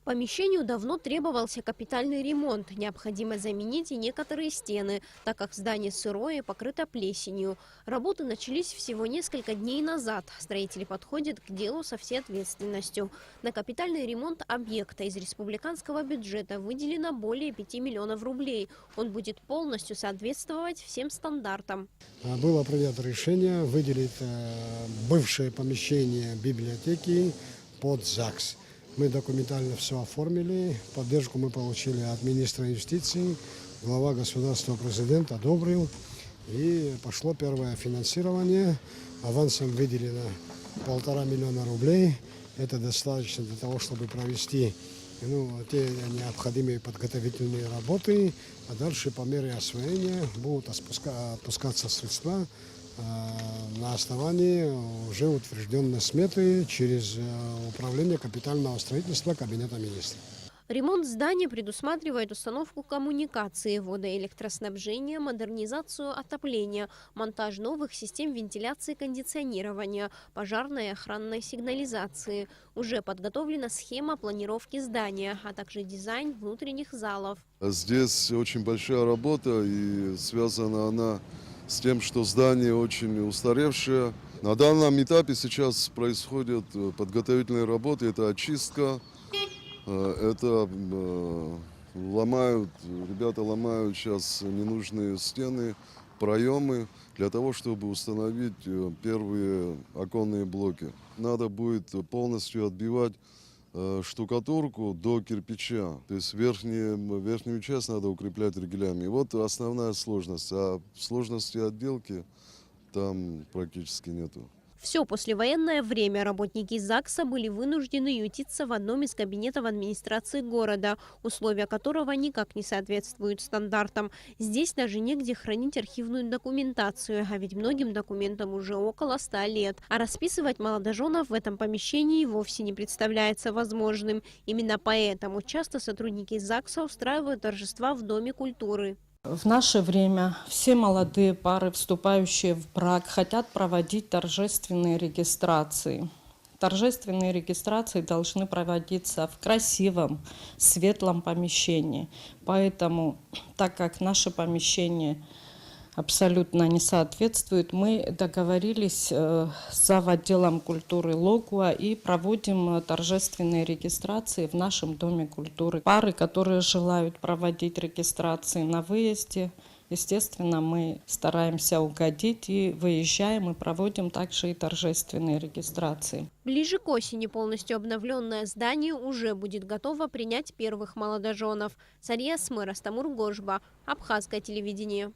Помещению давно требовался капитальный ремонт. Необходимо заменить и некоторые стены, так как здание сырое и покрыто плесенью. Работы начались всего несколько дней назад. Строители подходят к делу со всей ответственностью. На капитальный ремонт объекта из республиканского бюджета выделено более 5 миллионов рублей. Он будет полностью соответствовать всем стандартам. Было принято решение выделить бывшее помещение библиотеки под ЗАГС. Мы документально все оформили, поддержку мы получили от министра юстиции, глава государства, президент одобрил. И пошло первое финансирование, авансом выделено 1,5 миллиона рублей. Это достаточно для того, чтобы провести те необходимые подготовительные работы, а дальше по мере освоения будут отпускаться средства на основании уже утвержденной сметы через управление капитального строительства Кабинета министров. Ремонт здания предусматривает установку коммуникации, водоэлектроснабжения, модернизацию отопления, монтаж новых систем вентиляции и кондиционирования, пожарной и охранной сигнализации. Уже подготовлена схема планировки здания, а также дизайн внутренних залов. Здесь очень большая работа, и связана она с тем, что здание очень устаревшее. На данном этапе сейчас происходят подготовительные работы, это очистка. Это ребята ломают сейчас ненужные стены, проемы, для того, чтобы установить первые оконные блоки. Надо будет полностью отбивать штукатурку до кирпича. То есть верхнюю часть надо укреплять ригелями. Вот основная сложность. А сложности отделки там практически нету. Все послевоенное время работники ЗАГСа были вынуждены ютиться в одном из кабинетов администрации города, условия которого никак не соответствуют стандартам. Здесь даже негде хранить архивную документацию, а ведь многим документам уже около 100 лет. А расписывать молодоженов в этом помещении вовсе не представляется возможным. Именно поэтому часто сотрудники ЗАГСа устраивают торжества в Доме культуры. В наше время все молодые пары, вступающие в брак, хотят проводить торжественные регистрации. Торжественные регистрации должны проводиться в красивом, светлом помещении. Поэтому, так как наше помещение абсолютно не соответствует, мы договорились с отделом культуры Логуа и проводим торжественные регистрации в нашем Доме культуры. Пары, которые желают проводить регистрации на выезде, естественно, мы стараемся угодить и выезжаем и проводим также и торжественные регистрации. Ближе к осени полностью обновленное здание уже будет готово принять первых молодоженов. Сария Смыр, Астамур Гожба, Абхазское телевидение.